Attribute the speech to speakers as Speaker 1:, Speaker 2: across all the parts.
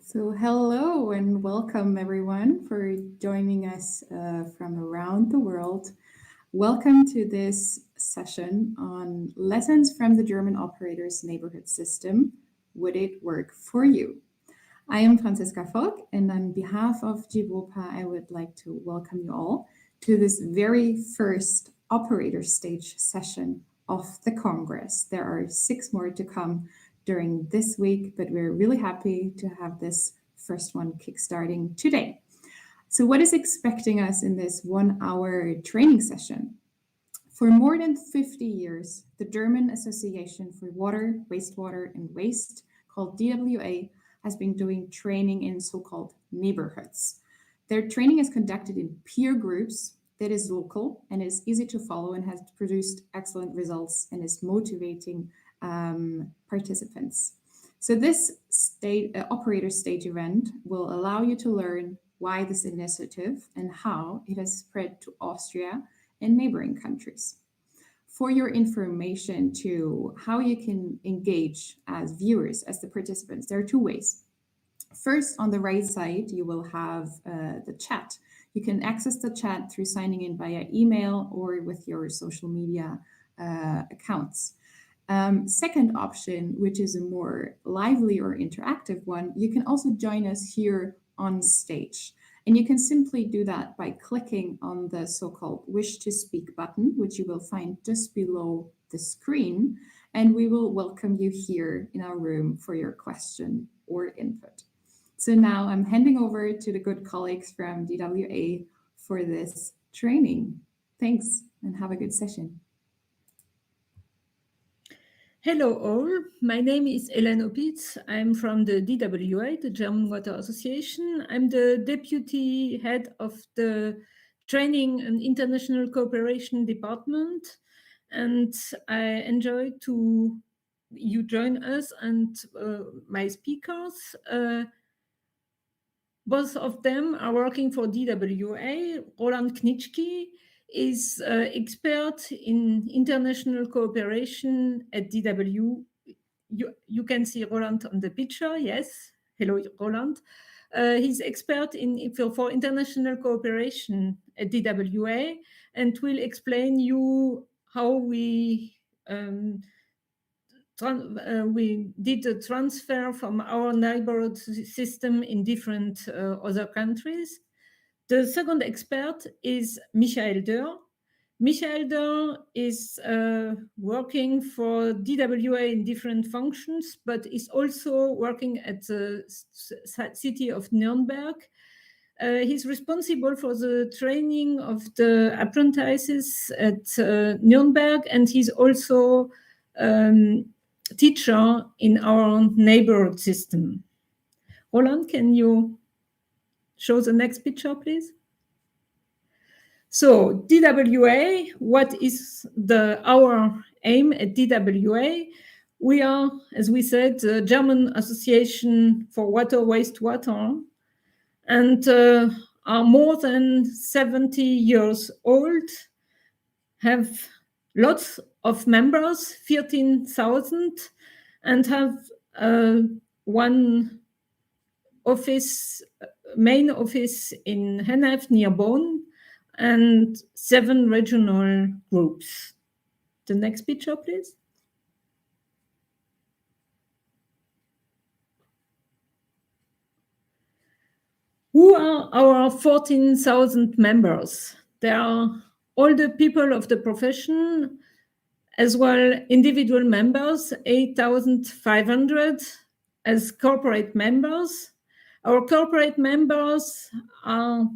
Speaker 1: So, hello and welcome everyone for joining us from around the world. Welcome to this session on lessons from the German Operators Neighbourhood System. Would it work for you? I am Franziska Volk, and on behalf of GWOPA, I would like to welcome you all to this very first operator stage session of the Congress. There are 6 more to come during this week, but we're really happy to have this first one kickstarting today. So, what is expecting us in this 1 hour training session? For more than 50 years, the German Association for Water, Wastewater, and Waste, called DWA, has been doing training in so-called neighborhoods. Their training is conducted in peer groups that is local and is easy to follow and has produced excellent results and is motivating participants. So this operator stage event will allow you to learn why this initiative and how it has spread to Austria and neighboring countries. For your information to how you can engage as viewers, as the participants, there are 2 ways. First, on the right side, you will have the chat. You can access the chat through signing in via email or with your social media accounts. Second option, which is a more lively or interactive one, you can also join us here on stage. And you can simply do that by clicking on the so-called Wish to Speak button, which you will find just below the screen. And we will welcome you here in our room for your question or input. So now I'm handing over to the good colleagues from DWA for this training. Thanks and have a good session.
Speaker 2: Hello all, my name is Hélène Opitz. I'm from the DWA, the German Water Association. I'm the deputy head of the Training and International Cooperation Department, and I enjoy you join us and my speakers. Both of them are working for DWA. Roland Knitschke is expert in international cooperation at DW. You can see Roland on the picture, yes. Hello, Roland. He's expert for international cooperation at DWA and will explain you how we did the transfer from our neighborhood system in different other countries. The second expert is Michael Dörr. Michael Dörr is working for DWA in different functions, but is also working at the city of Nuremberg. He's responsible for the training of the apprentices at Nuremberg, and he's also teacher in our neighborhood system. Roland, can you show the next picture, please? So DWA, what is our aim at DWA? We are, as we said, the German Association for Water, Wastewater, and are more than 70 years old, have lots of members, 13,000, and have one office, main office in Hennef near Bonn, and 7 regional groups. The next picture, please. Who are our 14,000 members? They are all the people of the profession, as well individual members, 8,500 as corporate members. Our corporate members are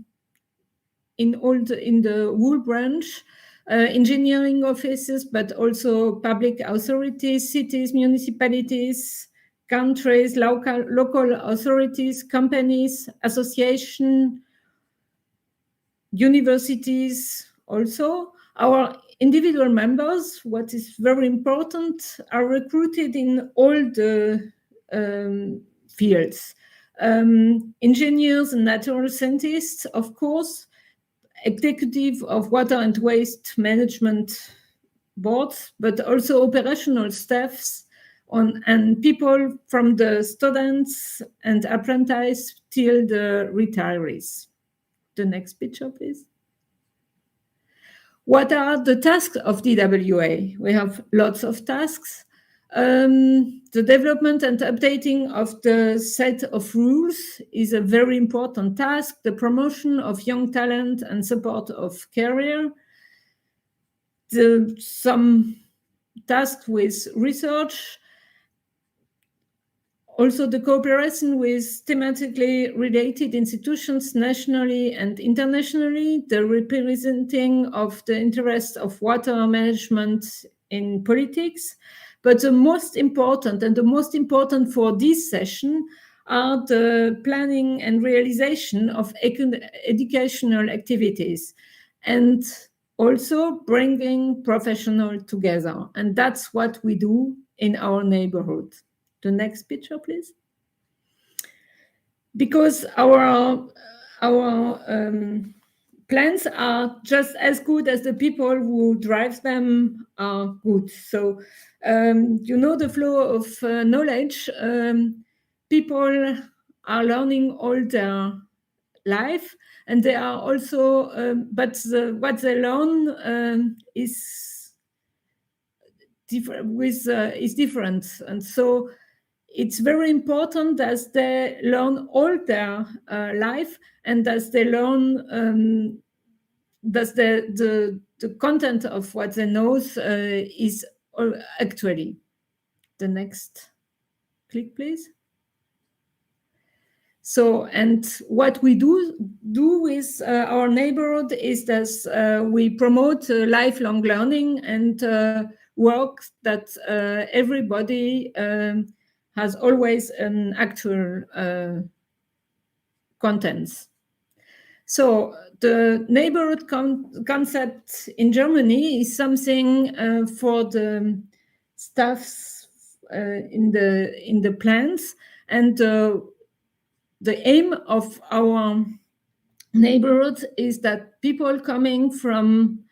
Speaker 2: in the wool branch, engineering offices, but also public authorities, cities, municipalities, countries, local authorities, companies, associations, universities also. Our individual members, what is very important, are recruited in all the fields. Engineers and natural scientists, of course, executive of water and waste management boards, but also operational staffs and people from the students and apprentices till the retirees. The next picture, please. What are the tasks of DWA? We have lots of tasks. The development and updating of the set of rules is a very important task. The promotion of young talent and support of career. Some tasks with research. Also, the cooperation with thematically related institutions nationally and internationally, the representing of the interests of water management in politics. But the most important, and the most important for this session, are the planning and realization of educational activities, and also bringing professionals together. And that's what we do in our neighborhood. The next picture, please. Because our plans are just as good as the people who drive them are good. So, you know, the flow of knowledge, people are learning all their life, and they are also, but what they learn is different. And so it's very important that they learn all their life, and that they learn that the content of what they know is actually. The next click, please. So, and what we do with our neighborhood is that we promote lifelong learning and work that everybody has always an actual contents. So the neighborhood concept in Germany is something for the staffs in the plants, and the aim of our neighborhood is that people coming from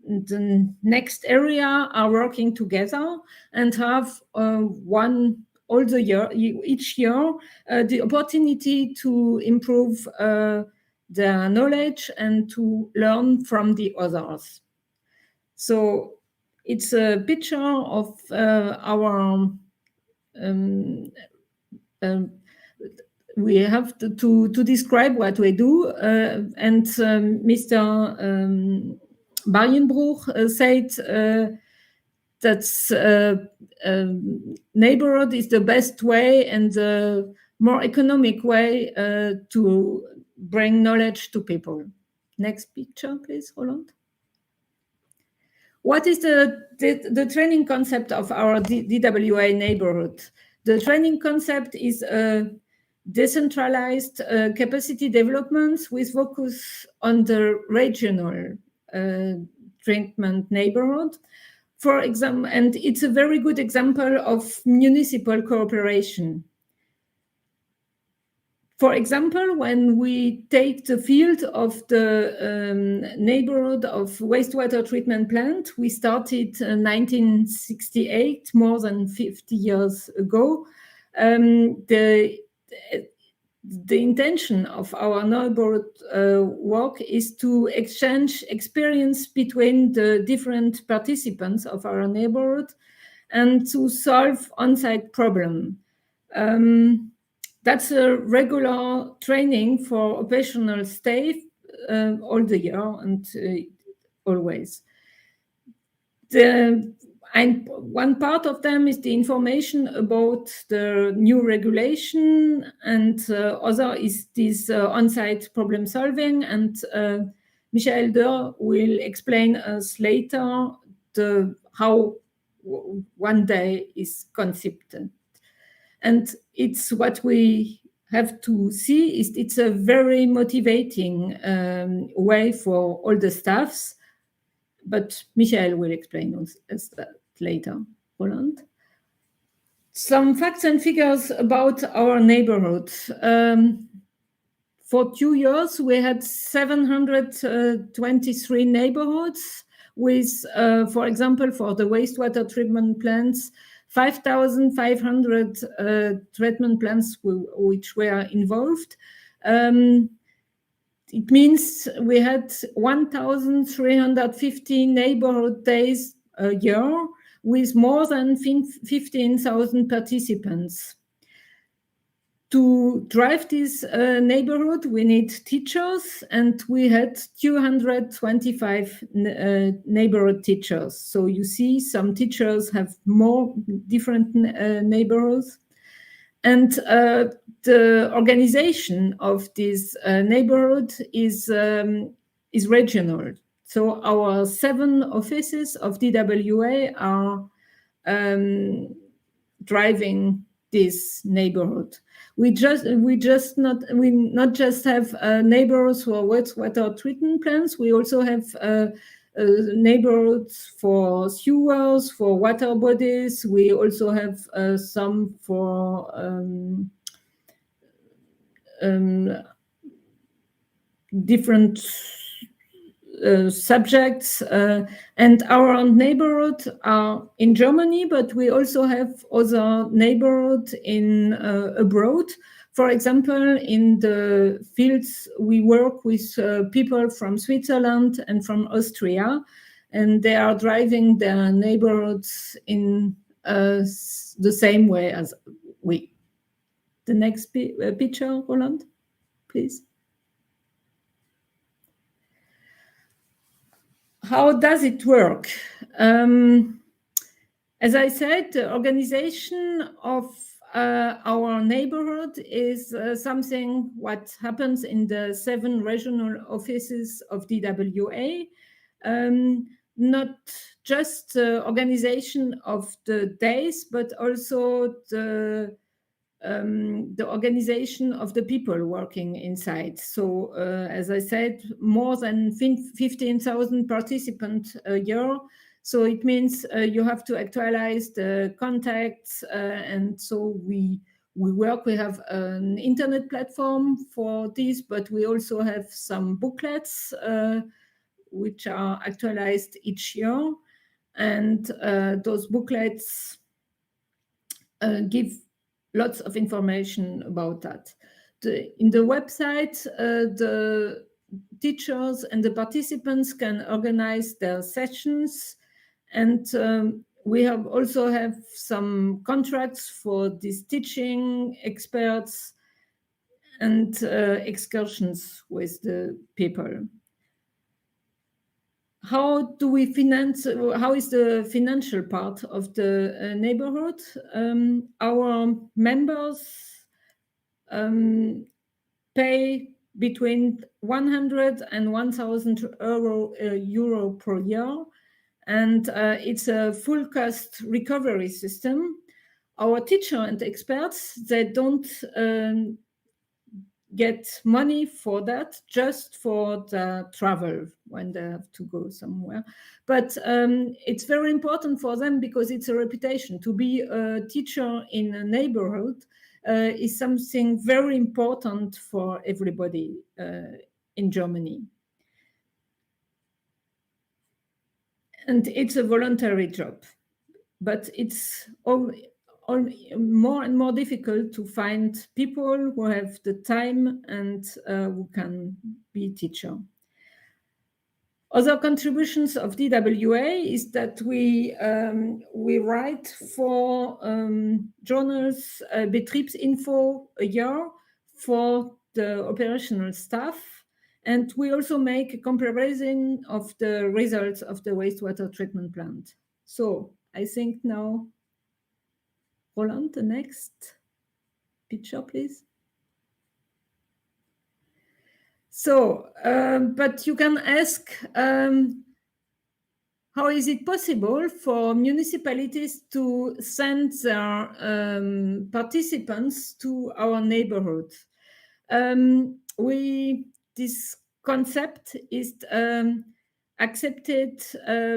Speaker 2: the next area are working together and have each year the opportunity to improve their knowledge and to learn from the others. So it's a picture of our we have to describe what we do, and Mr. Barjenbruch said that neighborhood is the best way and the more economic way to bring knowledge to people. Next picture, please, Roland. What is the training concept of our DWA neighborhood? The training concept is a decentralized capacity development with focus on the regional treatment neighborhood. For example, and it's a very good example of municipal cooperation. For example, when we take the field of the neighborhood of wastewater treatment plant, we started in 1968, more than 50 years ago. The intention of our neighborhood work is to exchange experience between the different participants of our neighborhood and to solve on-site problems. That's a regular training for operational staff all the year and always. One part of them is the information about the new regulation, and other is this on-site problem solving. And Michael Dörr will explain us later how one day is conceived. And it's what we have to see is it's a very motivating way for all the staffs. But Michael will explain us that later. Roland. Some facts and figures about our neighborhood. For 2 years, we had 723 neighborhoods with, for example, for the wastewater treatment plants, 5,500 treatment plants which were involved. It means we had 1,350 neighborhood days a year with more than 15,000 participants. To drive this neighborhood, we need teachers, and we had 225 neighborhood teachers. So you see, some teachers have more different neighborhoods. And the organization of this neighborhood is regional. So our 7 offices of DWA are driving this neighborhood. We not just have neighborhoods for wastewater treatment plants. We also have neighborhoods for sewers, for water bodies. We also have some for different subjects, and our neighborhood are in Germany, but we also have other neighborhood in abroad. For example, in the fields, we work with people from Switzerland and from Austria, and they are driving their neighborhoods in the same way as we. The next picture, Roland, please. How does it work? As I said, the organization of our neighborhood is something what happens in the 7 regional offices of DWA. Not just the organization of the days, but also the organization of the people working inside. So, as I said, more than 15,000 participants a year. So it means you have to actualize the contacts, and so we work. We have an internet platform for this, but we also have some booklets which are actualized each year, and those booklets give lots of information about that. In the website, the teachers and the participants can organize their sessions, and we also have some contracts for these teaching experts and excursions with the people. How do we finance? How is the financial part of the neighborhood? Our members pay between 100 and 1,000 euro per year, and it's a full cost recovery system. Our teacher and experts, they don't get money for that, just for the travel when they have to go somewhere. But it's very important for them because it's a reputation. To be a teacher in a neighborhood is something very important for everybody in Germany. And it's a voluntary job, but it's more and more difficult to find people who have the time and who can be teacher. Other contributions of DWA is that we write for journals, Betriebsinfo a year for the operational staff, and we also make a comparison of the results of the wastewater treatment plant. So I think now, Roland, the next picture, please. So, but you can ask, how is it possible for municipalities to send their participants to our neighborhood? This concept is accepted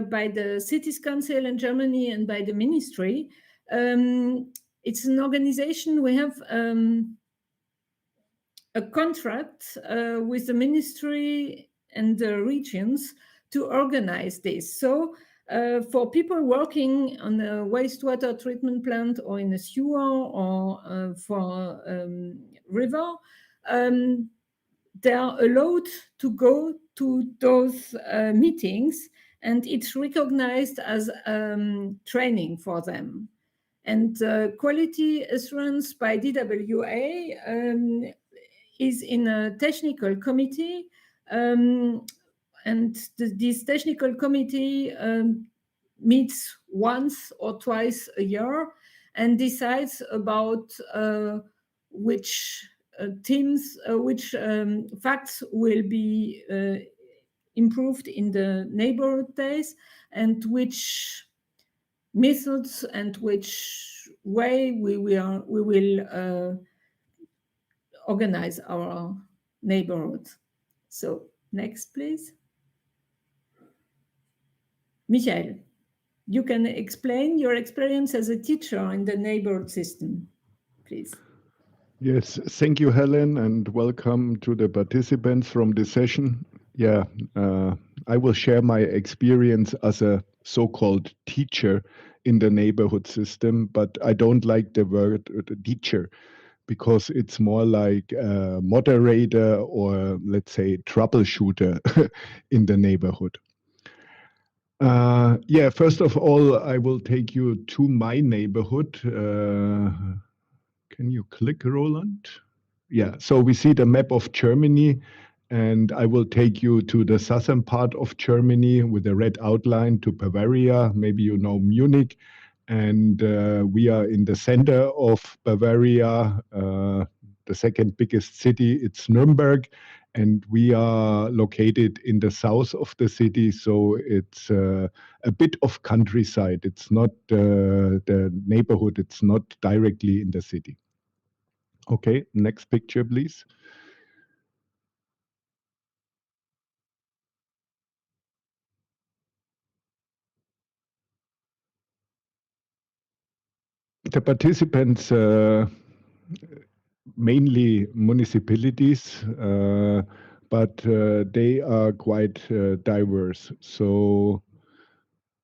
Speaker 2: by the Cities Council in Germany and by the ministry. It's an organization. We have a contract with the ministry and the regions to organize this. So For people working on a wastewater treatment plant or in a sewer or for river, they are allowed to go to those meetings, and it's recognized as training for them. And quality assurance by DWA is in a technical committee, and this technical committee meets once or twice a year and decides about which which facts will be improved in the neighborhood days, and which methods and which way we will organize our neighborhood. So next, please. Michael, you can explain your experience as a teacher in the neighborhood system, please.
Speaker 3: Yes, thank you, Helen, and welcome to the participants from this session. Yeah, I will share my experience as a so-called teacher in the neighborhood system, but I don't like the word teacher because it's more like a moderator or, let's say, troubleshooter in the neighborhood. Yeah, first of all, I will take you to my neighborhood. Can you click, Roland? Yeah, so we see the map of Germany, and I will take you to the southern part of Germany with a red outline to Bavaria. Maybe you know Munich. And we are in the center of Bavaria, the second biggest city, it's Nuremberg. And we are located in the south of the city, so it's a bit of countryside. It's not the neighborhood, it's not directly in the city. Okay, next picture, please. The participants, mainly municipalities, but they are quite diverse. So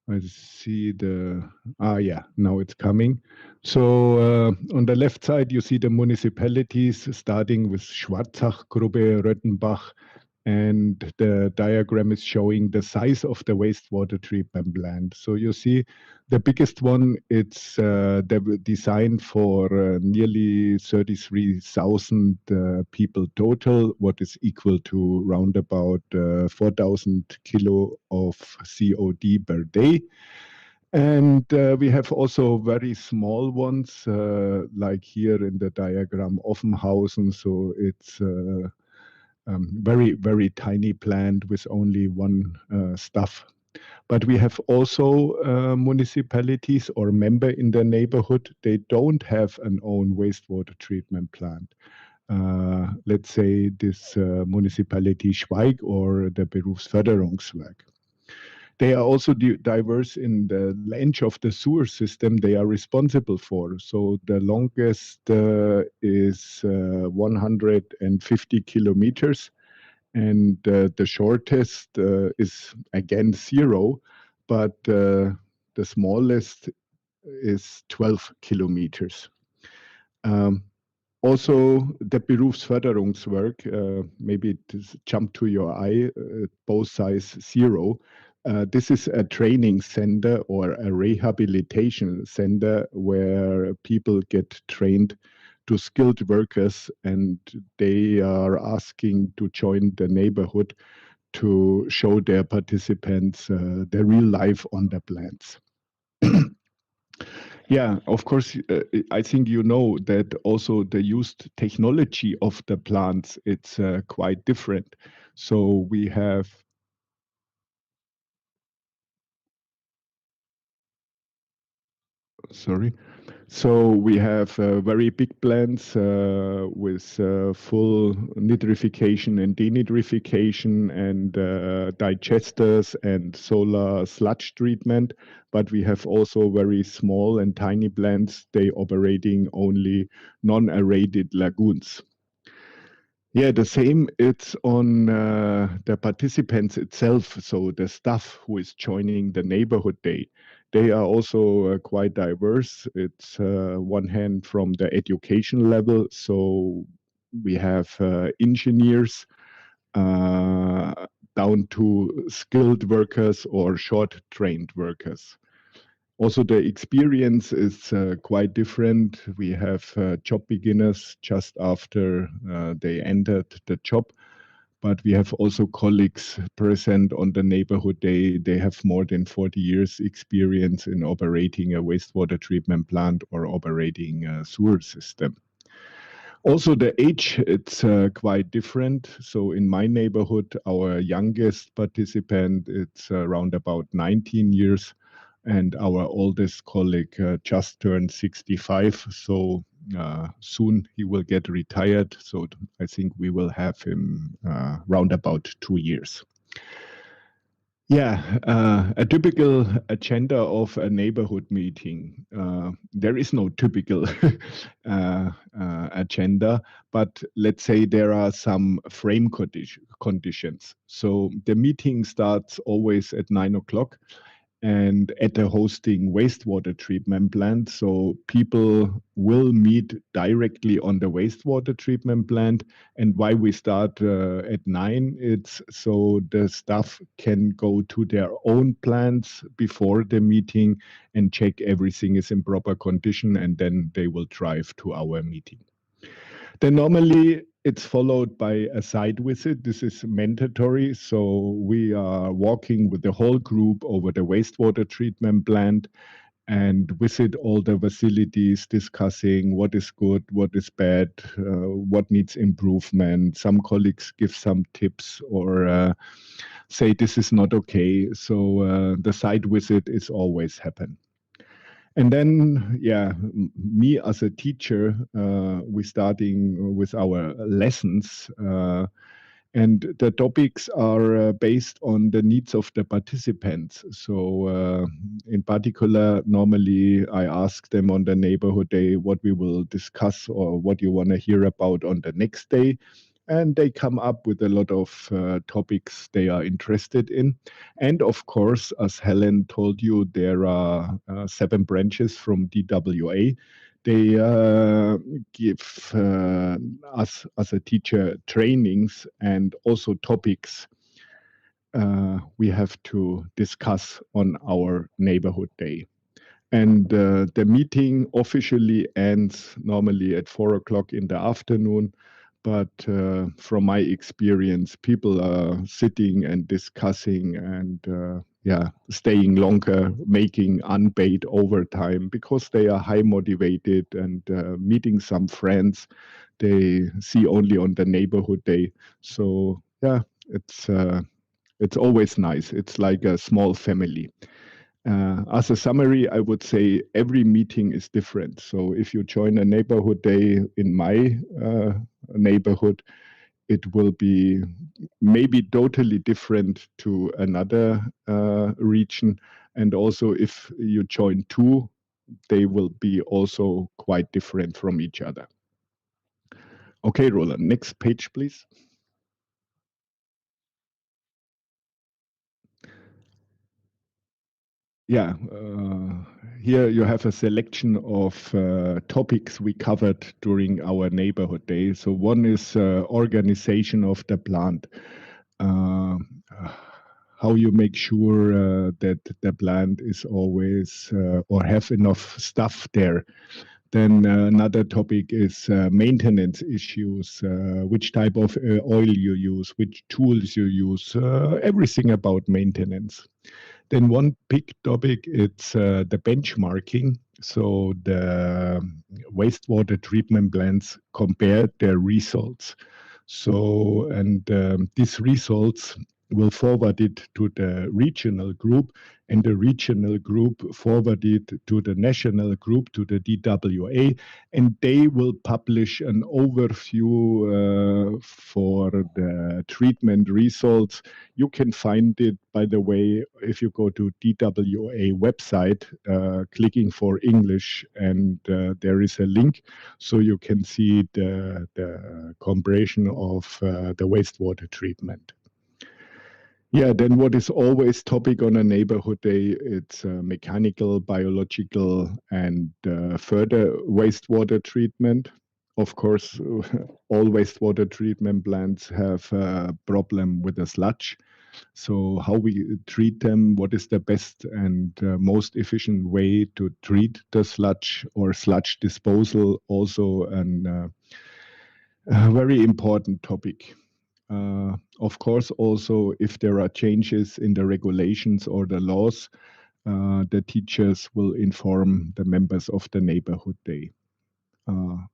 Speaker 3: I see yeah, now it's coming. So on the left side, you see the municipalities starting with Schwarzach, Grubbe, Röttenbach, and the diagram is showing the size of the wastewater treatment plant. So you see the biggest one, it's designed for nearly 33,000 people total, what is equal to round about 4,000 kilo of COD per day. And we have also very small ones, like here in the diagram, Offenhausen. So it's very, very tiny plant with only one staff. But we have also municipalities or member in the neighborhood. They don't have an own wastewater treatment plant. Let's say this municipality Schweig or the Berufsförderungswerk. They are also diverse in the length of the sewer system they are responsible for. So the longest is 150 kilometers, and the shortest is again 0, but the smallest is 12 kilometers. Also, the Berufsförderungswerk, maybe it jumped to your eye, both size 0. This is a training center or a rehabilitation center where people get trained to skilled workers, and they are asking to join the neighborhood to show their participants their real life on the plants. Yeah, of course, I think you know that also the used technology of the plants, it's quite different. So we have sorry. So we have very big plants with full nitrification and denitrification and digesters and solar sludge treatment. But we have also very small and tiny plants. They operating only non-aerated lagoons. Yeah, the same. It's on the participants itself. So the staff who is joining the neighborhood day, they are also quite diverse. It's one hand from the education level. So we have engineers down to skilled workers or short trained workers. Also, the experience is quite different. We have job beginners just after they entered the job, but we have also colleagues present on the neighborhood day. They have more than 40 years experience in operating a wastewater treatment plant or operating a sewer system. Also, the age, it's quite different. So in my neighborhood, our youngest participant, it's around about 19 years, and our oldest colleague just turned 65. So soon he will get retired. So I think we will have him round about 2 years. Yeah, a typical agenda of a neighborhood meeting. There is no typical agenda, but let's say there are some frame conditions. So the meeting starts always at 9 o'clock and at a hosting wastewater treatment plant. So people will meet directly on the wastewater treatment plant. And why we start at 9, it's so the staff can go to their own plants before the meeting and check everything is in proper condition, and then they will drive to our meeting. Then normally it's followed by a site visit. This is mandatory. So we are walking with the whole group over the wastewater treatment plant and visit all the facilities, discussing what is good, what is bad, what needs improvement. Some colleagues give some tips or say this is not okay. So the site visit is always happen. And then, yeah, me as a teacher, we're starting with our lessons. And the topics are based on the needs of the participants. So in particular, normally I ask them on the neighborhood day what we will discuss or what you want to hear about on the next day. And they come up with a lot of topics they are interested in. And of course, as Helen told you, there are 7 branches from DWA. They give us as a teacher trainings and also topics we have to discuss on our neighborhood day. And the meeting officially ends normally at 4 o'clock in the afternoon. But from my experience, people are sitting and discussing and staying longer, making unpaid overtime because they are high motivated and meeting some friends they see only on the neighborhood day. So yeah, it's always nice. It's like a small family. As a summary, I would say every meeting is different. So if you join a neighborhood day in my neighborhood, it will be maybe totally different to another region. And also if you join 2, they will be also quite different from each other. Okay, Roland, next page, please. Yeah, here you have a selection of topics we covered during our neighborhood day. So one is organization of the plant. How you make sure that the plant is always or have enough staff there. Then another topic is maintenance issues, which type of oil you use, which tools you use, everything about maintenance. Then one big topic, it's the benchmarking. So the wastewater treatment plants compare their results. So, and these results will forward it to the regional group, and the regional group forward it to the national group, to the DWA, and they will publish an overview for the treatment results. You can find it, by the way, if you go to DWA website, clicking for English, and there is a link, so you can see the comparison of the wastewater treatment. Yeah, then what is always topic on a neighborhood day, it's mechanical, biological, and further wastewater treatment. Of course, all wastewater treatment plants have a problem with the sludge. So how we treat them, what is the best and most efficient way to treat the sludge or sludge disposal, also a very important topic. Of course, also, if there are changes in the regulations or the laws, the teachers will inform the members of the neighborhood day.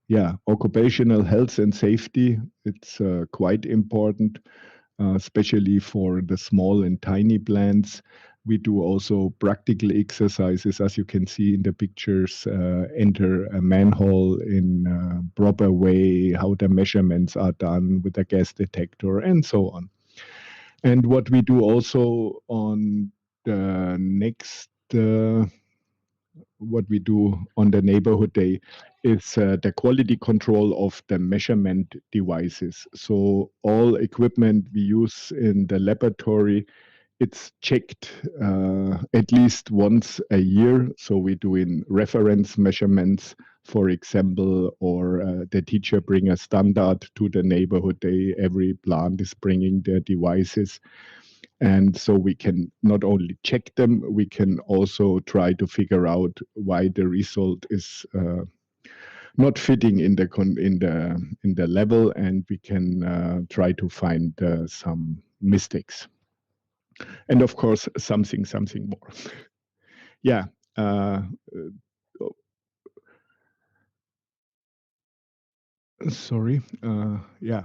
Speaker 3: Yeah, occupational health and safety, it's quite important, especially for the small and tiny plants. We do also practical exercises, as you can see in the pictures, enter a manhole in a proper way, how the measurements are done with a gas detector, and so on. And what we do also on the next, what we do on the neighborhood day is the quality control of the measurement devices. So all equipment we use in the laboratory, it's checked at least once a year. So we do in reference measurements, for example, or the teacher bring a standard to the neighborhood day. Every plant is bringing their devices. And so we can not only check them, we can also try to figure out why the result is not fitting in the level, and we can try to find some mistakes. And of course, something more. Yeah. Sorry. Yeah.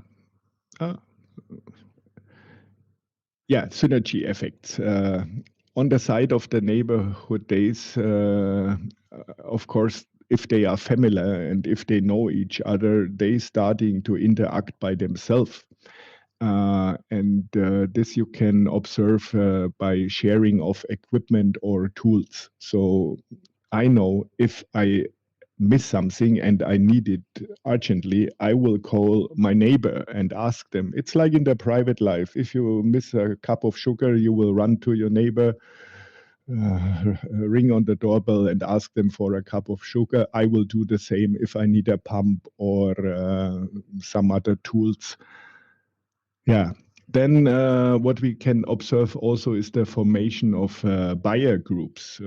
Speaker 3: Yeah, synergy effects. On the side of the neighborhood days, of course, if they are familiar and if they know each other, they starting to interact by themselves. And this you can observe by sharing of equipment or tools. So I know if I miss something and I need it urgently, I will call my neighbor and ask them. It's like in the private life. If you miss a cup of sugar, you will run to your neighbor, ring on the doorbell and ask them for a cup of sugar. I will do the same if I need a pump or some other tools. Yeah. Then what we can observe also is the formation of buyer groups.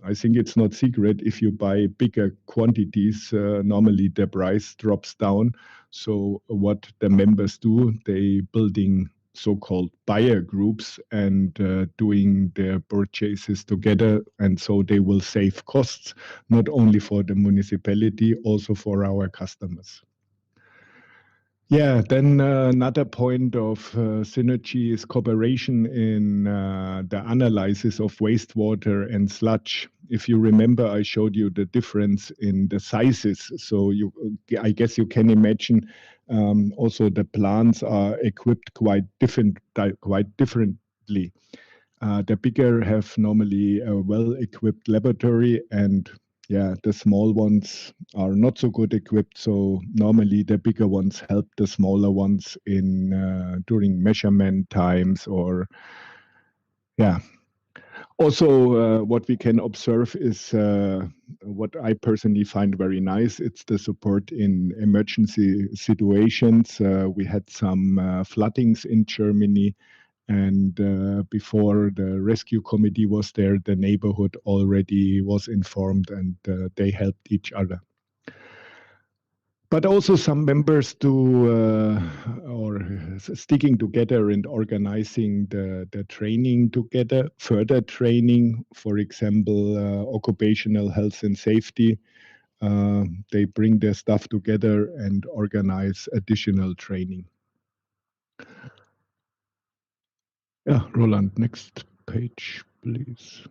Speaker 3: I think it's not secret, if you buy bigger quantities, normally the price drops down. So what the members do, they building so-called buyer groups and doing their purchases together. And so they will save costs, not only for the municipality, also for our customers. Yeah, then another point of synergy is cooperation in the analysis of wastewater and sludge. If you remember, I showed you the difference in the sizes. So I guess you can imagine also the plants are equipped quite differently. The bigger have normally a well-equipped laboratory, and yeah, the small ones are not so good equipped. So normally the bigger ones help the smaller ones in during measurement times, or yeah. Also, what we can observe is what I personally find very nice. It's the support in emergency situations. We had some floodings in Germany. And before the rescue committee was there, the neighborhood already was informed, and they helped each other. But also some members do or sticking together and organizing the training together, further training, for example, occupational health and safety. They bring their stuff together and organize additional training. Yeah, Roland, next page, please.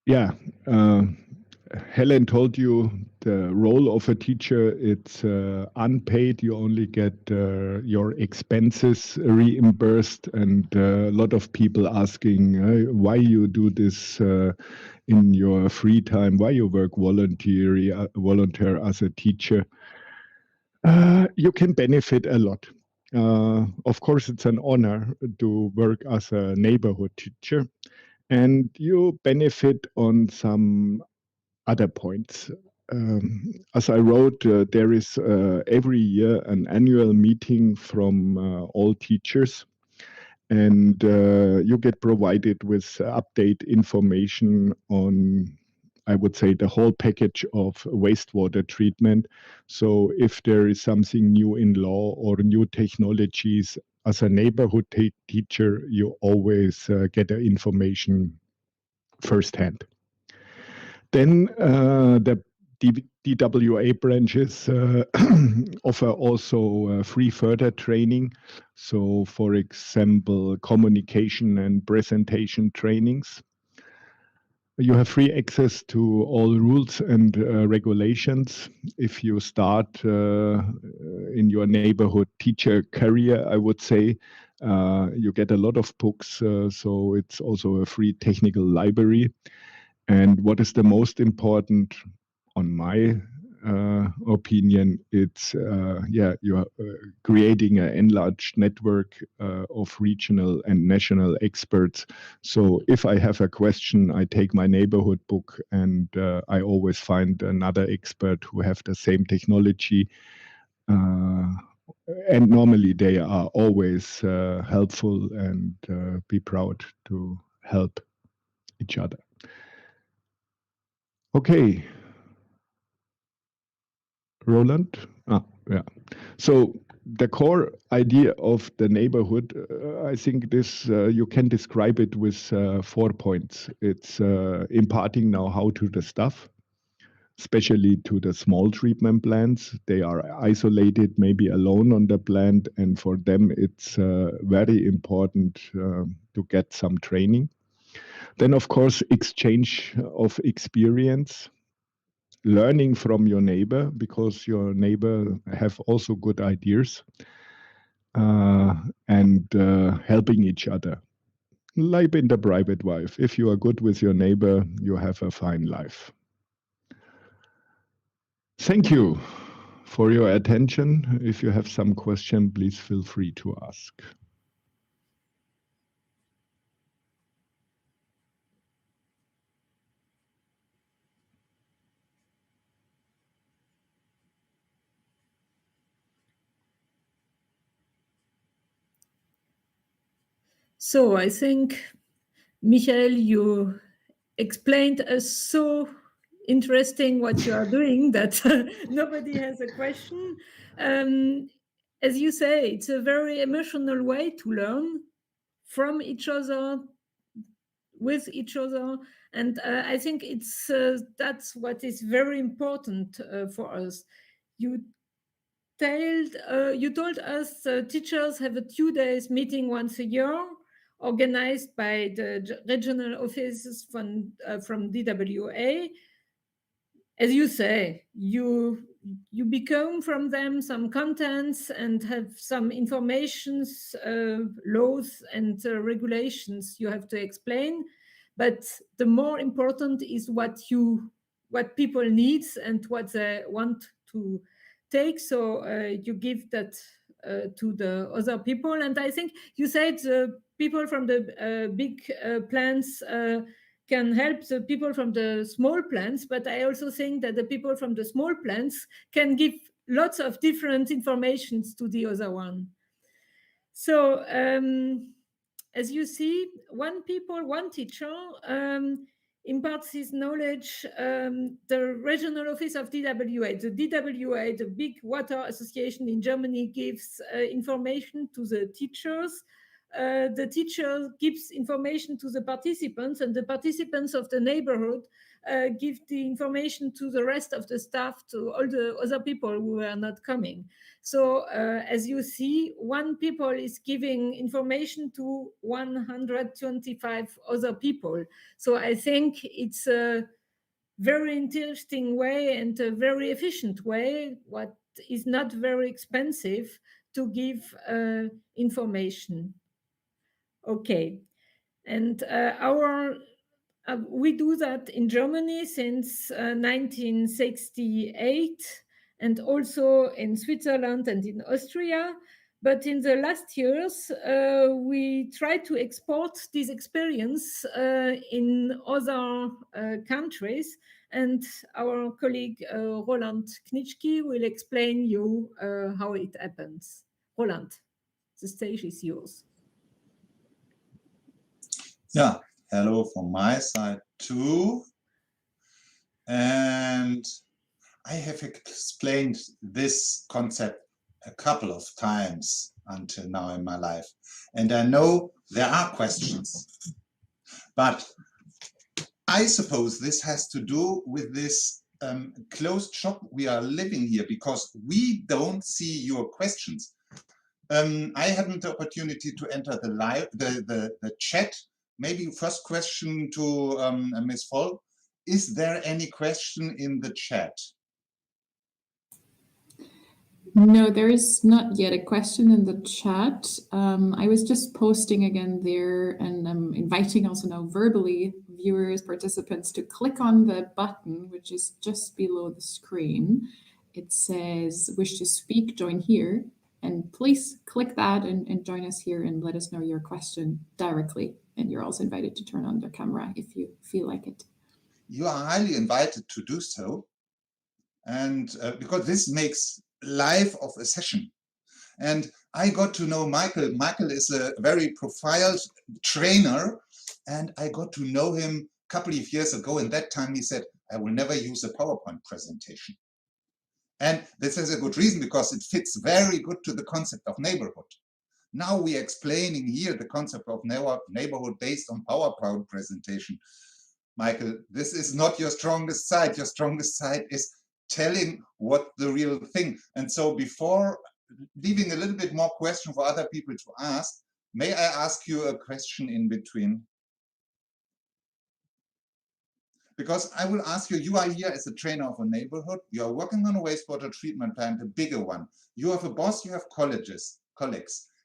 Speaker 3: Yeah, Helen told you the role of a teacher, it's unpaid. You only get your expenses reimbursed, and a lot of people asking why you do this in your free time, why you work volunteer as a teacher. You can benefit a lot. Of course, it's an honor to work as a neighborhood teacher, and you benefit on some other points. As I wrote, there is every year an annual meeting from all teachers, and you get provided with update information on, I would say, the whole package of wastewater treatment. So if there is something new in law or new technologies, as a neighborhood teacher, you always get the information firsthand. Then the DWA branches offer also free further training. So, for example, communication and presentation trainings. You have free access to all rules and regulations. If you start in your neighborhood teacher career, I would say, you get a lot of books. So it's also a free technical library. And what is the most important, on my opinion, it's you are creating an enlarged network of regional and national experts. So if I have a question, I take my neighborhood book, and I always find another expert who have the same technology. And normally they are always helpful and be proud to help each other. Okay, Roland. Yeah. So the core idea of the neighborhood, I think this you can describe it with 4 points. It's imparting know-how to the staff, especially to the small treatment plants. They are isolated, maybe alone on the plant, and for them it's very important to get some training. Then, of course, exchange of experience, learning from your neighbor, because your neighbor have also good ideas, and helping each other. Like in the private life, if you are good with your neighbor, you have a fine life. Thank you for your attention. If you have some question, please feel free to ask.
Speaker 2: So I think, Michael, you explained us so interesting what you are doing that nobody has a question. As you say, it's a very emotional way to learn from each other, with each other, and I think it's that's what is very important for us. You told us teachers have a 2 days meeting once a year, organized by the regional offices from DWA. As you say, you become from them some contents and have some informations, laws and regulations you have to explain. But the more important is what people need and what they want to take. So you give that to the other people. And I think you said people from the big plants can help the people from the small plants, but I also think that the people from the small plants can give lots of different informations to the other one. So as you see, one teacher imparts his knowledge. The regional office of DWA, the big water association in Germany, gives information to the teachers. The teacher gives information to the participants, and the participants of the neighborhood give the information to the rest of the staff, to all the other people who were not coming. So as you see, one people is giving information to 125 other people. So I think it's a very interesting way and a very efficient way, what is not very expensive, to give information. Okay, and we do that in Germany since 1968, and also in Switzerland and in Austria. But in the last years, we try to export this experience in other countries. And our colleague Roland Knitschke will explain you how it happens. Roland, the stage is yours.
Speaker 4: Yeah, hello from my side too. And I have explained this concept a couple of times until now in my life. And I know there are questions, but I suppose this has to do with this closed shop we are living here, because we don't see your questions. I hadn't the opportunity to enter the chat. Maybe first question to Ms. Voll. Is there any question in the chat?
Speaker 1: No, there is not yet a question in the chat. I was just posting again there, and I'm inviting also now verbally viewers, participants to click on the button, which is just below the screen. It says, wish to speak, join here. And please click that and join us here and let us know your question directly. And you're also invited to turn on the camera if you feel like it.
Speaker 4: You are highly invited to do so. And because this makes life of a session. And I got to know Michael. Michael is a very profiled trainer, and I got to know him a couple of years ago. And that time he said, I will never use a PowerPoint presentation. And this is a good reason, because it fits very good to the concept of neighborhood. Now we are explaining here the concept of neighborhood based on PowerPoint presentation. Michael, this is not your strongest side. Your strongest side is telling what the real thing. And so before leaving a little bit more question for other people to ask, may I ask you a question in between? Because I will ask you, you are here as a trainer of a neighborhood, you are working on a wastewater treatment plant, a bigger one. You have a boss, you have colleagues.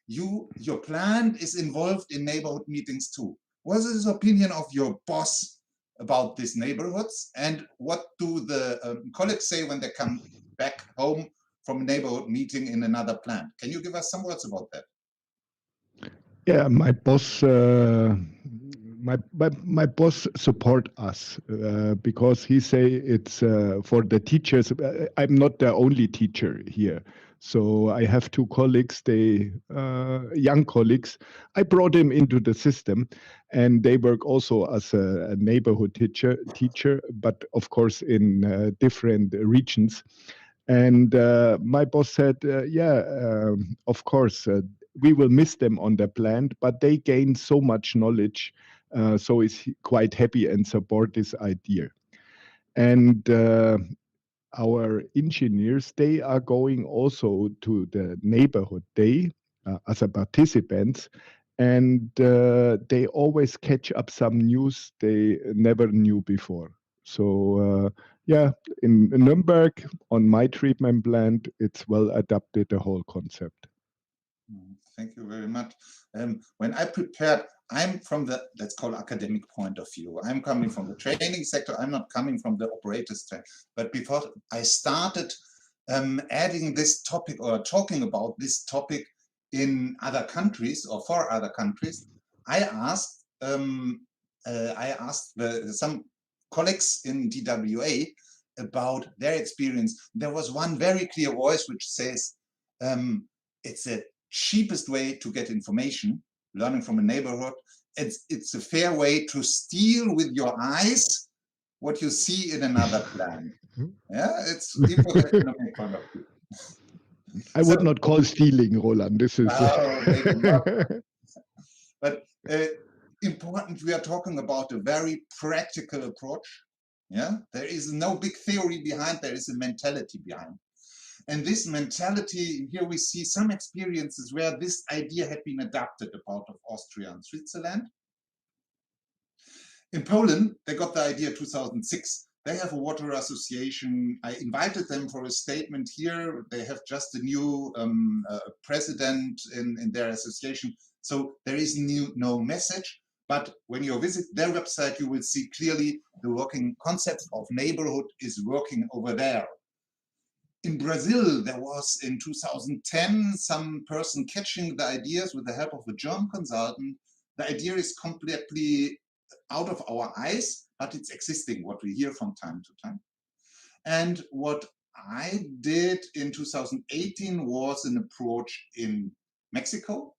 Speaker 4: Your plant is involved in neighborhood meetings too. What is the opinion of your boss about these neighborhoods, and what do the colleagues say when they come back home from a neighborhood meeting in another plant? Can you give us some words about that?
Speaker 3: Yeah, my boss, my boss support us because he say it's for the teachers. I'm not the only teacher here. So I have two colleagues, they young colleagues. I brought them into the system, and they work also as a neighborhood teacher, but of course in different regions. And my boss said, of course, we will miss them on the plant, but they gain so much knowledge. So he's quite happy and support this idea. And our engineers, they are going also to the neighborhood day as a participants, and they always catch up some news they never knew before. So in Nuremberg, on my treatment plant, it's well adapted, the whole concept.
Speaker 4: Thank you very much. When I prepared, I'm from the, let's call academic point of view. I'm coming from the training sector. I'm not coming from the operators track. But before I started adding this topic or talking about this topic in other countries or for other countries, I asked some colleagues in DWA about their experience. There was one very clear voice which says, it's a cheapest way to get information, learning from a neighborhood. It's a fair way to steal with your eyes what you see in another plant. Yeah, it's even an economic point of view.
Speaker 3: I would not call stealing, Roland. This is
Speaker 4: maybe not. But important, we are talking about a very practical approach. Yeah, there is no big theory behind, there is a mentality behind. And this mentality, here we see some experiences where this idea had been adapted about of Austria and Switzerland. In Poland, they got the idea 2006. They have a water association. I invited them for a statement here. They have just a new president in their association. So there is no message. But when you visit their website, you will see clearly the working concept of neighborhood is working over there. In Brazil, there was in 2010 some person catching the ideas with the help of a German consultant. The idea is completely out of our eyes, but it's existing, what we hear from time to time. And what I did in 2018 was an approach in Mexico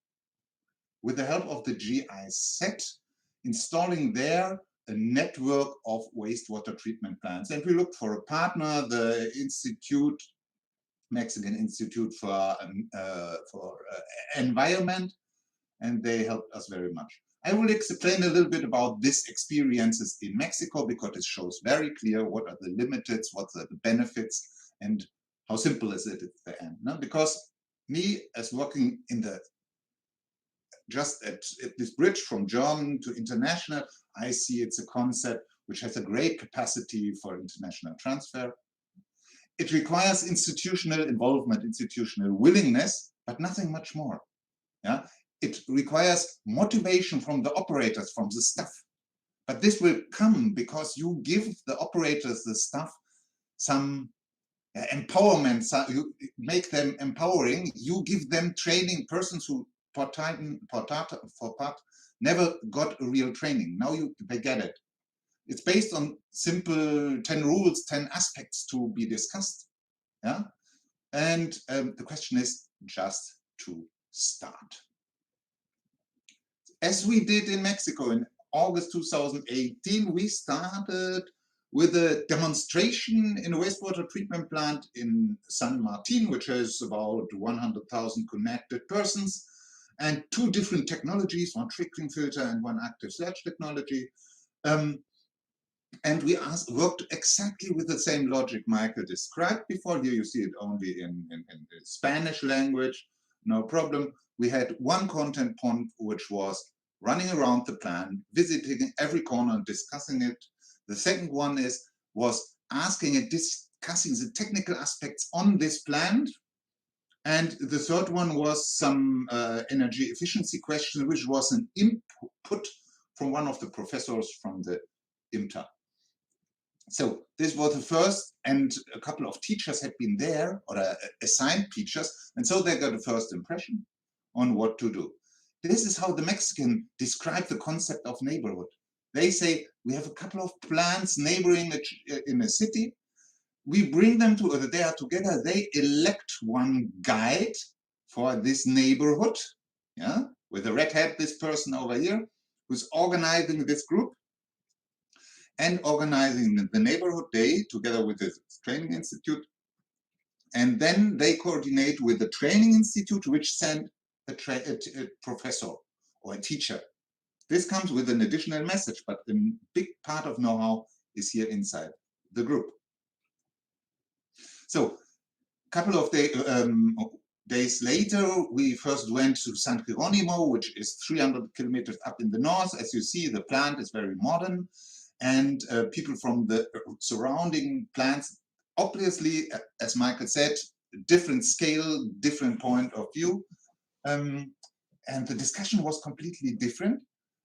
Speaker 4: with the help of the GIZ, installing there a network of wastewater treatment plants. And we looked for a partner, the Mexican Institute for Environment, and they helped us very much. I will explain a little bit about these experiences in Mexico because it shows very clear what are the limits, what are the benefits, and how simple is it at the end. No? Because me, as working in the just at this bridge from German to international, I see it's a concept which has a great capacity for international transfer. It requires institutional involvement, institutional willingness, but nothing much more. Yeah? It requires motivation from the operators, from the staff. But this will come because you give the operators, the staff, some empowerment, you make them empowering, you give them training. Persons who for part never got a real training. Now they get it. It's based on simple 10 rules, 10 aspects to be discussed. Yeah, and the question is just to start. As we did in Mexico in August 2018, we started with a demonstration in a wastewater treatment plant in San Martin, which has about 100,000 connected persons, and 2 different technologies, one trickling filter and one active sludge technology. And we worked exactly with the same logic Michael described before. Here you see it only in the Spanish language, no problem. We had one content point, which was running around the plant, visiting every corner and discussing it. The second one was asking and discussing the technical aspects on this plant. And the third one was some energy efficiency question, which was an input from one of the professors from the IMTA. So this was the first, and a couple of teachers had been there, or assigned teachers, and so they got a first impression on what to do. This is how the Mexican describe the concept of neighborhood. They say, we have a couple of plants neighboring in a city. We bring them to, they are together, they elect one guide for this neighborhood, yeah, with the red hat, this person over here, who's organizing this group and organizing the neighborhood day together with the training institute. And then they coordinate with the training institute, which send a professor or a teacher. This comes with an additional message, but a big part of know-how is here inside the group. So a couple of days later, we first went to San Jeronimo, which is 300 kilometers up in the north. As you see, the plant is very modern. And people from the surrounding plants, obviously, as Michael said, different scale, different point of view. And the discussion was completely different.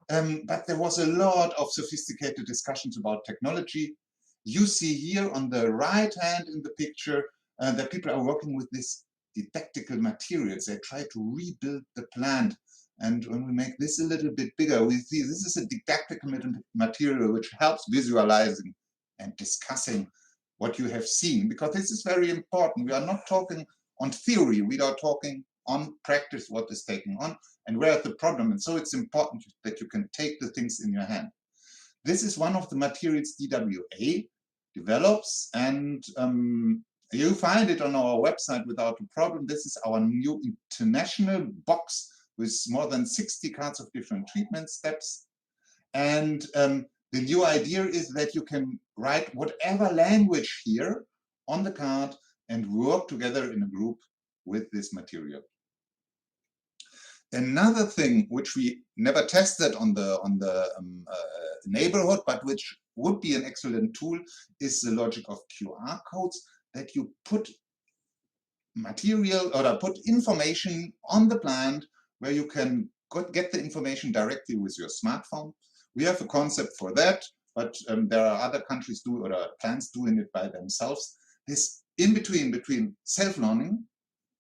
Speaker 4: But there was a lot of sophisticated discussions about technology. You see here on the right hand in the picture that people are working with this didactical materials. They try to rebuild the plant. And when we make this a little bit bigger, we see this is a didactic material which helps visualizing and discussing what you have seen, because this is very important. We are not talking on theory, we are talking on practice, what is taking on, and where is the problem. And so it's important that you can take the things in your hand. This is one of the materials DWA develops, and you find it on our website without a problem. This is our new international box with more than 60 cards of different treatment steps. And the new idea is that you can write whatever language here on the card and work together in a group with this material. Another thing which we never tested on the neighborhood, but which would be an excellent tool, is the logic of QR codes, that you put material or put information on the plant where you can get the information directly with your smartphone. We have a concept for that, but there are other countries or plants doing it by themselves. This in between self-learning,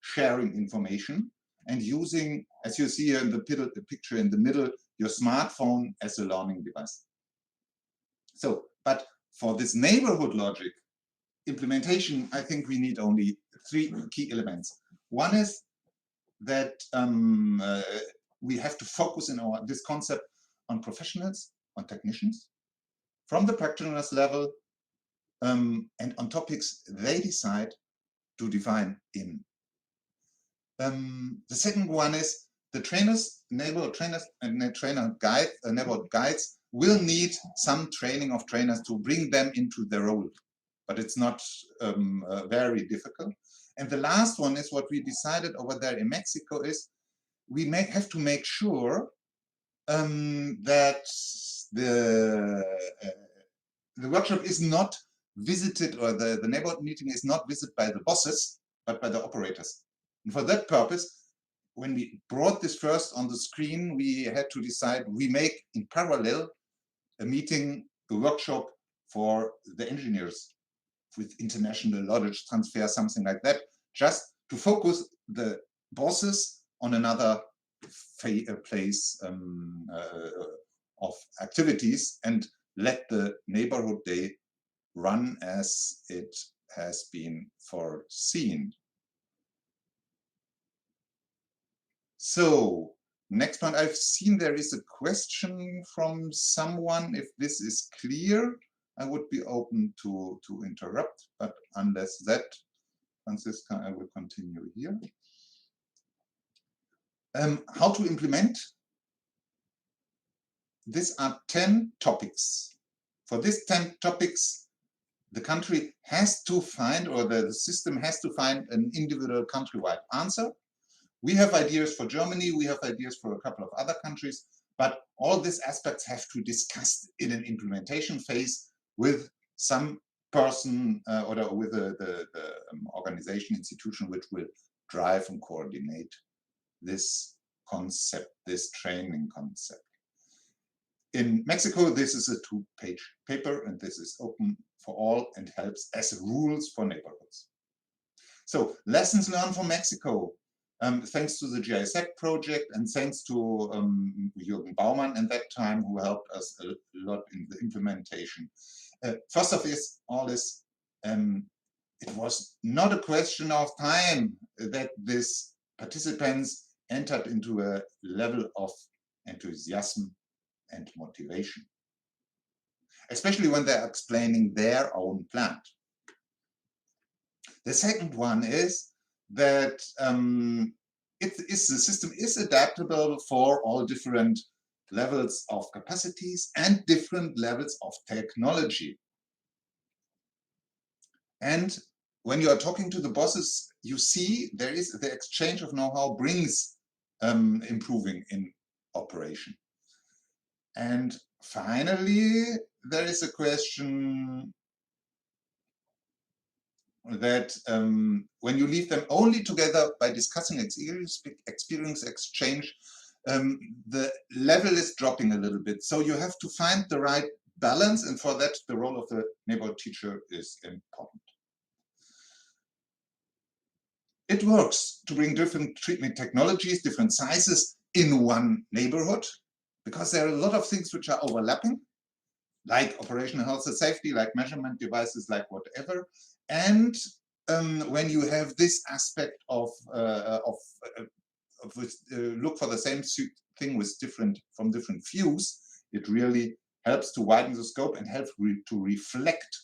Speaker 4: sharing information, and using, as you see here in the picture in the middle, your smartphone as a learning device. So, but for this neighborhood logic implementation, I think we need only 3 key elements. One is that we have to focus in this concept on professionals, on technicians, from the practitioners level, and on topics they decide to define in. The second one is the trainers, neighborhood trainers and neighborhood guides will need some training of trainers to bring them into their role, but it's not very difficult. And the last one is what we decided over there in Mexico is we have to make sure that the workshop is not visited, or the neighborhood meeting is not visited by the bosses, but by the operators. And for that purpose, when we brought this first on the screen, we had to decide we make in parallel a meeting, a workshop for the engineers with international knowledge transfer, something like that, just to focus the bosses on another place of activities and let the neighborhood day run as it has been foreseen. So, next one, I've seen there is a question from someone. If this is clear, I would be open to interrupt, but unless that, Franziska, I will continue here. How to implement? These are 10 topics. For these 10 topics, the country has to find, or the system has to find, an individual countrywide answer. We have ideas for Germany, we have ideas for a couple of other countries, but all these aspects have to discuss in an implementation phase with some person or with the organization, institution, which will drive and coordinate this concept, this training concept. In Mexico, this is a 2-page paper, and this is open for all and helps as rules for neighborhoods. So, lessons learned from Mexico. Thanks to the GISEC project and thanks to Jürgen Baumann at that time, who helped us a lot in the implementation. First of all, it was not a question of time that these participants entered into a level of enthusiasm and motivation, especially when they're explaining their own plant. The second one is that the system is adaptable for all different levels of capacities and different levels of technology. And when you are talking to the bosses, you see there is the exchange of know-how brings improving in operation. And finally, there is a question that when you leave them only together by discussing experience exchange, the level is dropping a little bit. So you have to find the right balance, and for that, the role of the neighborhood teacher is important. It works to bring different treatment technologies, different sizes in one neighborhood, because there are a lot of things which are overlapping, like operational health and safety, like measurement devices, like whatever. And when you have this aspect of look for the same thing with from different views, it really helps to widen the scope and helps to reflect.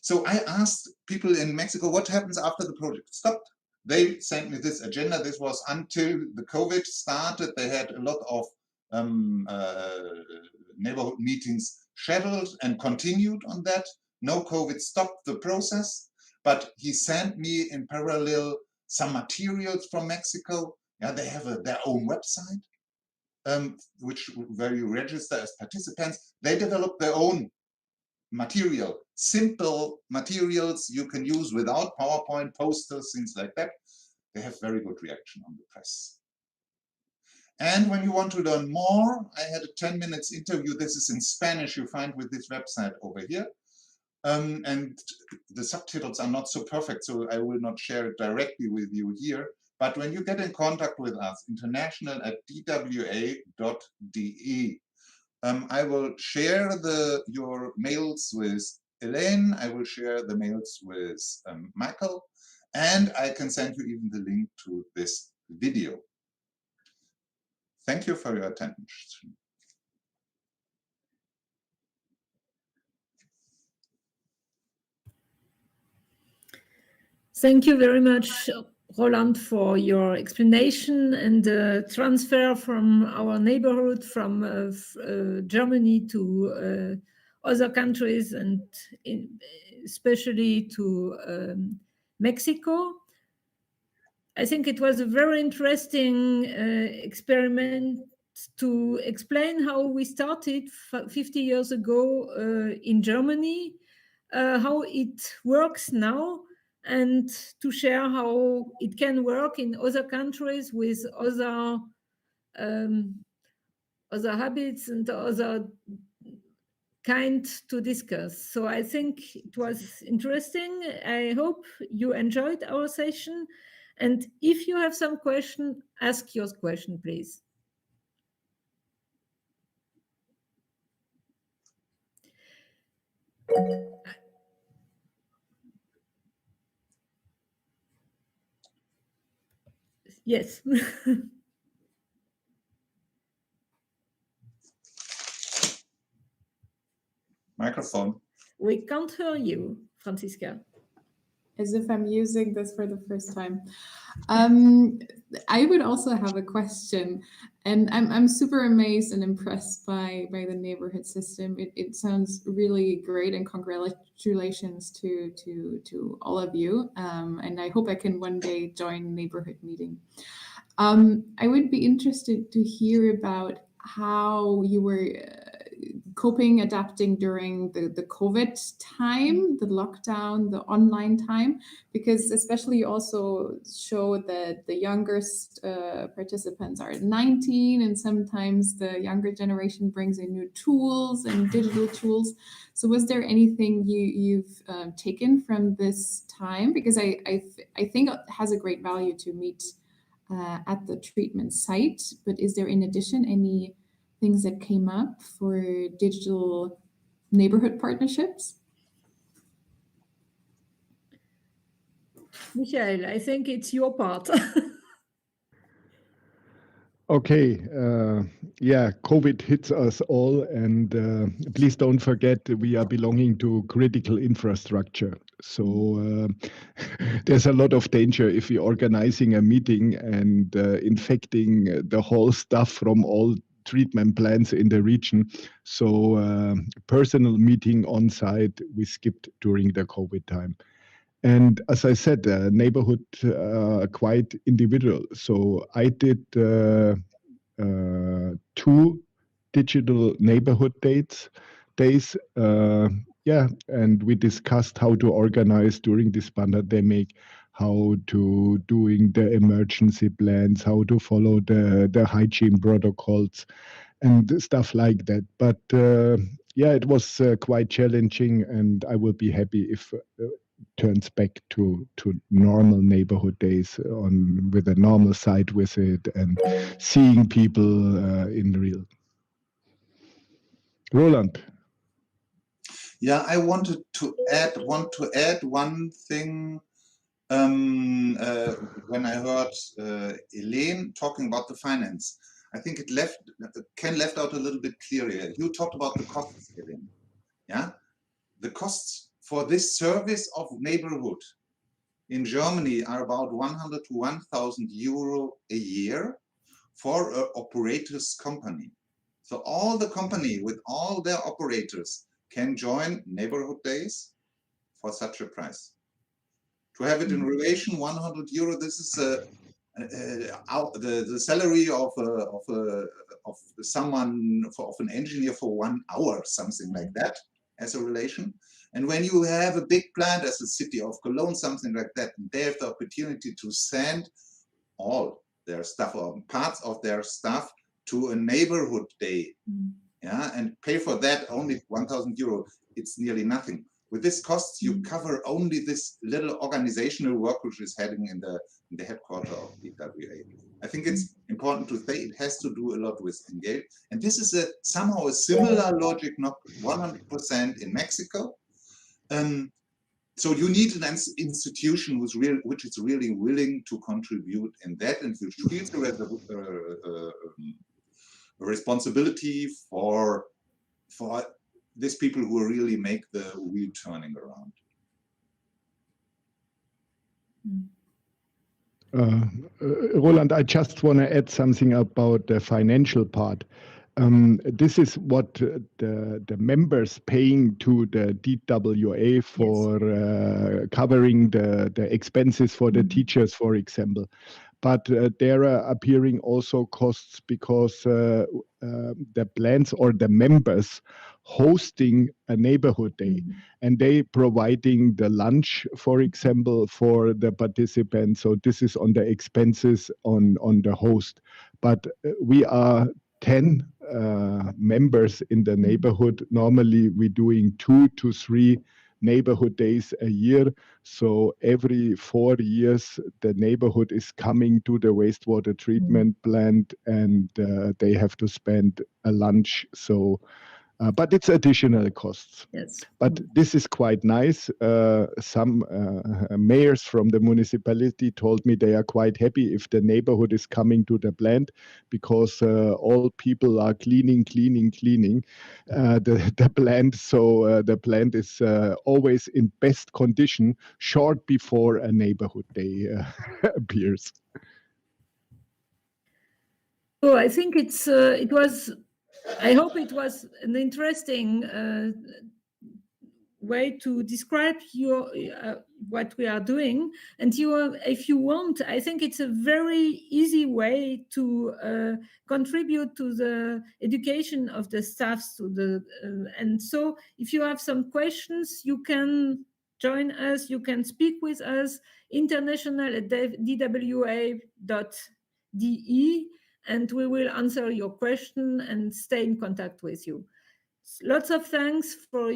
Speaker 4: So I asked people in Mexico, what happens after the project stopped? They sent me this agenda. This was until the COVID started. They had a lot of neighborhood meetings scheduled and continued on that. No COVID stopped the process, but he sent me in parallel some materials from Mexico. Yeah, they have their own website, where you register as participants. They develop their own material, simple materials you can use without PowerPoint, posters, things like that. They have very good reaction on the press. And when you want to learn more, I had a 10 minutes interview. This is in Spanish, you find with this website over here. And the subtitles are not so perfect, so I will not share it directly with you here. But when you get in contact with us, international@dwa.de, I will share your mails with Elaine, I will share the mails with Michael, and I can send you even the link to this video. Thank you for your attention.
Speaker 2: Thank you very much, Roland, for your explanation and the transfer from our neighborhood, from Germany to other countries, and especially to Mexico. I think it was a very interesting experiment to explain how we started 50 years ago in Germany, how it works now, and to share how it can work in other countries with other habits and other kind to discuss. So I think it was interesting. I hope you enjoyed our session. And if you have some question, ask your question, please. Yes.
Speaker 4: Microphone.
Speaker 2: We can't hear you, Franziska.
Speaker 1: As if I'm using this for the first time. I would also have a question, and I'm super amazed and impressed by the neighborhood system. It sounds really great, and congratulations to all of you. And I hope I can one day join neighborhood meeting. I would be interested to hear about how you were coping, adapting during the COVID time, the lockdown, the online time, because especially you also show that the youngest participants are 19, and sometimes the younger generation brings in new tools and digital tools. So was there anything you've taken from this time? Because I think it has a great value to meet at the treatment site, but is there in addition any things that came up for digital neighborhood partnerships?
Speaker 2: Michael, I think it's your part.
Speaker 3: Okay, yeah, COVID hits us all, and please don't forget we are belonging to critical infrastructure. So there's a lot of danger if we're organizing a meeting and infecting the whole staff from all treatment plants in the region. So personal meeting on site we skipped during the COVID time. And as I said, neighborhood quite individual. So I did 2 digital neighborhood days. Yeah, and we discussed how to organize during this pandemic, how to doing the emergency plans, how to follow the hygiene protocols and stuff like that. But yeah, it was quite challenging, and I will be happy if turns back to normal neighborhood days with a normal site visit and seeing people in real. Roland.
Speaker 4: Yeah, I want to add one thing. When I heard Elaine talking about the finance, I think Ken left out a little bit clearer. You talked about the costs, Elaine. Yeah, the costs for this service of neighborhood in Germany are about 100 to 1,000 euro a year for an operator's company. So all the company with all their operators can join neighborhood days for such a price. To have it in relation, 100 euro, this is the salary of someone, of an engineer for 1 hour, something like that, as a relation. And when you have a big plant as the city of Cologne, something like that, they have the opportunity to send all their stuff or parts of their stuff to a neighborhood day, yeah, and pay for that only 1,000 euro. It's nearly nothing. With this costs, you cover only this little organizational work which is heading in the headquarters of DWA. I think it's important to say it has to do a lot with Engage, and this is somehow a similar logic, not 100% in Mexico. So you need an institution which is really willing to contribute in that, and which feels a responsibility for these people who really make the wheel turning around.
Speaker 3: Roland, I just want to add something about the financial part. This is what the members paying to the DWA for covering the expenses for the teachers, for example. But there are appearing also costs because the plans or the members hosting a neighborhood day, and they providing the lunch, for example, for the participants. So this is on the expenses on the host. But we are 10 members in the neighborhood. Normally we're doing 2 to 3 neighborhood days a year. So every 4 years, the neighborhood is coming to the wastewater treatment plant, and they have to spend a lunch. So, but it's additional costs.
Speaker 2: Yes.
Speaker 3: But this is quite nice. Some mayors from the municipality told me they are quite happy if the neighborhood is coming to the plant, because all people are cleaning the plant. So the plant is always in best condition short before a neighborhood day appears.
Speaker 2: So I think I hope it was an interesting way to describe what we are doing. And if you want, I think it's a very easy way to contribute to the education of the staffs. And so if you have some questions, you can join us, you can speak with us, international@dwa.de, and we will answer your question and stay in contact with you. Lots of thanks to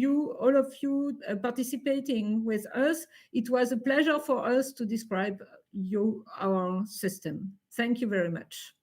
Speaker 2: you, all of you participating with us. It was a pleasure for us to describe our system. Thank you very much.